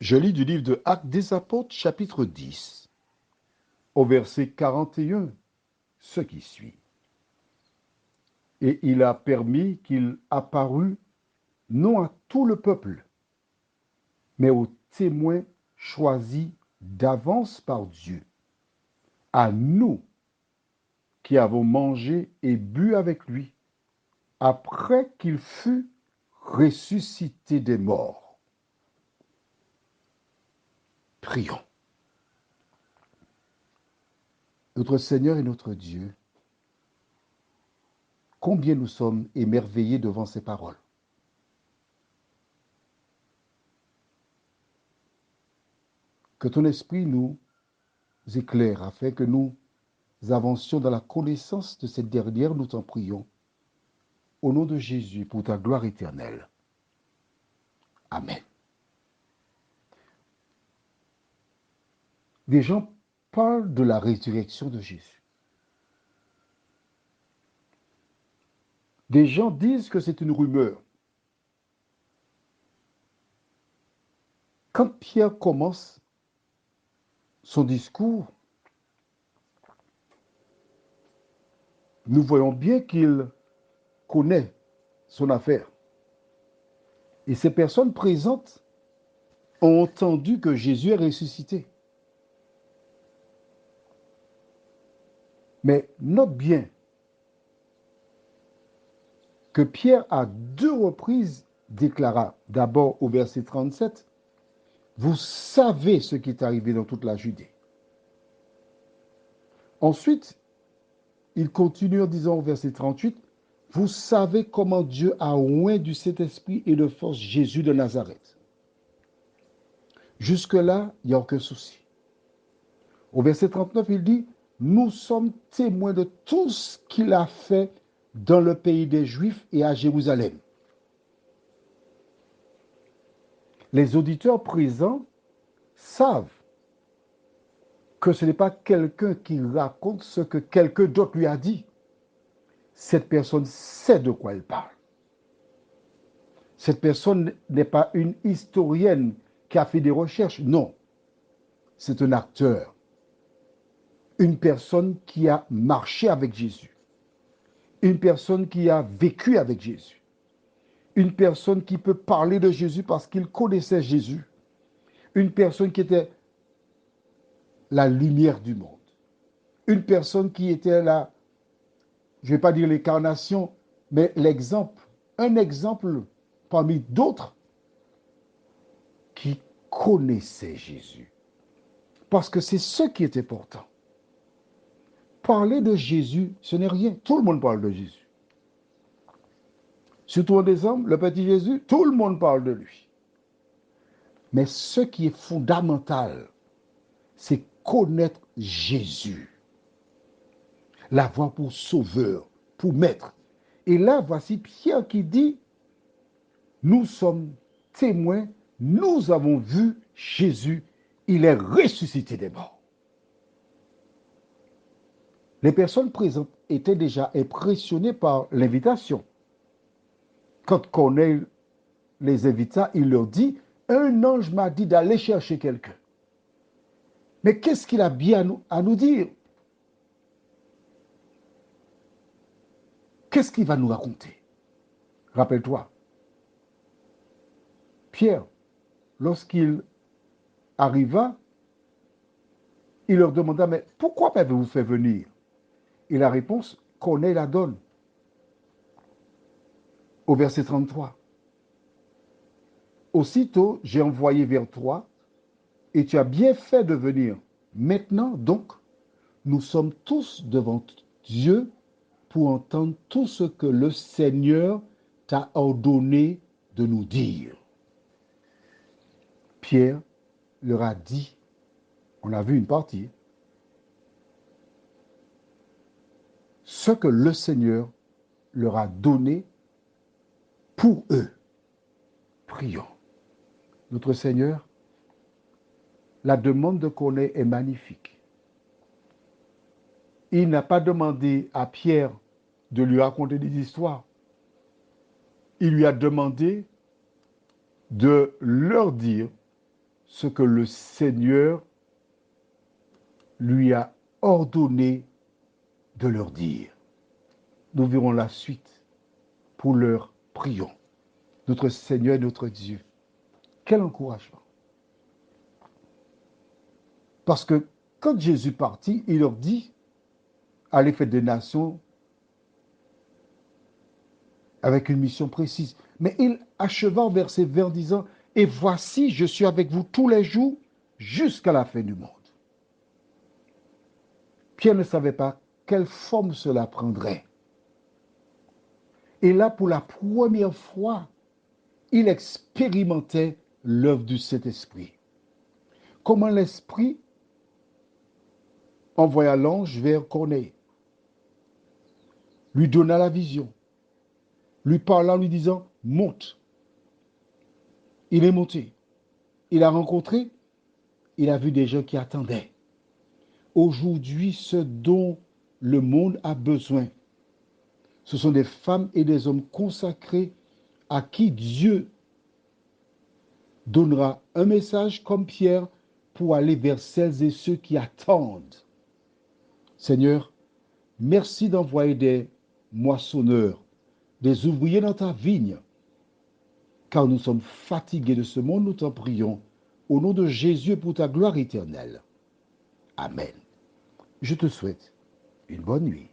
Je lis du livre de Actes des Apôtres, chapitre 10, au verset 41, ce qui suit. Et il a permis qu'il apparût non à tout le peuple, mais aux témoins choisis d'avance par Dieu, à nous qui avons mangé et bu avec lui, après qu'il fut ressuscité des morts. Prions. Notre Seigneur et notre Dieu, combien nous sommes émerveillés devant ces paroles. Que ton esprit nous éclaire afin que nous avancions dans la connaissance de cette dernière, nous t'en prions. Au nom de Jésus, pour ta gloire éternelle. Amen. Des gens parlent de la résurrection de Jésus. Des gens disent que c'est une rumeur. Quand Pierre commence son discours, nous voyons bien qu'il connaît son affaire. Et ces personnes présentes ont entendu que Jésus est ressuscité. Mais note bien que Pierre, à 2 reprises, déclara, d'abord au verset 37, « Vous savez ce qui est arrivé dans toute la Judée. » Ensuite, il continue en disant au verset 38, « Vous savez comment Dieu a oint du Saint-Esprit et de force Jésus de Nazareth. » Jusque-là, il n'y a aucun souci. Au verset 39, il dit, « Nous sommes témoins de tout ce qu'il a fait dans le pays des Juifs et à Jérusalem. » Les auditeurs présents savent que ce n'est pas quelqu'un qui raconte ce que quelqu'un d'autre lui a dit. Cette personne sait de quoi elle parle. Cette personne n'est pas une historienne qui a fait des recherches. Non, c'est un acteur. Une personne qui a marché avec Jésus. Une personne qui a vécu avec Jésus. Une personne qui peut parler de Jésus parce qu'il connaissait Jésus. Une personne qui était la lumière du monde. Une personne qui était la, je ne vais pas dire l'incarnation, mais l'exemple. Un exemple parmi d'autres qui connaissait Jésus. Parce que c'est ce qui est important. Parler de Jésus, ce n'est rien. Tout le monde parle de Jésus. Surtout en décembre, le petit Jésus, tout le monde parle de lui. Mais ce qui est fondamental, c'est connaître Jésus. L'avoir pour sauveur, pour maître. Et là, voici Pierre qui dit, nous sommes témoins, nous avons vu Jésus, il est ressuscité des morts. Les personnes présentes étaient déjà impressionnées par l'invitation. Quand Corneille les invita, il leur dit, un ange m'a dit d'aller chercher quelqu'un. Mais qu'est-ce qu'il a bien à nous dire? Qu'est-ce qu'il va nous raconter? Rappelle-toi, Pierre, lorsqu'il arriva, il leur demanda, mais pourquoi m'avez-vous fait venir? Et la réponse, Corneille la donne. Au verset 33. Aussitôt, j'ai envoyé vers toi, et tu as bien fait de venir. Maintenant, donc, nous sommes tous devant Dieu pour entendre tout ce que le Seigneur t'a ordonné de nous dire. Pierre leur a dit, on a vu une partie, ce que le Seigneur leur a donné pour eux. Prions. Notre Seigneur, la demande de Corneille est magnifique. Il n'a pas demandé à Pierre de lui raconter des histoires. Il lui a demandé de leur dire ce que le Seigneur lui a ordonné de leur dire. Nous verrons la suite. Pour leur prions. Notre Seigneur et notre Dieu. Quel encouragement. Parce que quand Jésus partit, il leur dit, allez faire des nations avec une mission précise. Mais il acheva en verset 20 en disant, et voici, je suis avec vous tous les jours jusqu'à la fin du monde. Pierre ne savait pas quelle forme cela prendrait. Et là, pour la première fois, il expérimentait l'œuvre du Saint-Esprit. Comment l'Esprit envoya l'ange vers Corneille, lui donna la vision, lui parlant, lui disant, monte. Il est monté. Il a rencontré, il a vu des gens qui attendaient. Aujourd'hui, ce dont le monde a besoin, ce sont des femmes et des hommes consacrés à qui Dieu donnera un message comme Pierre pour aller vers celles et ceux qui attendent. Seigneur, merci d'envoyer des moissonneurs, des ouvriers dans ta vigne, car nous sommes fatigués de ce monde, nous t'en prions, au nom de Jésus pour ta gloire éternelle. Amen. Je te souhaite une bonne nuit.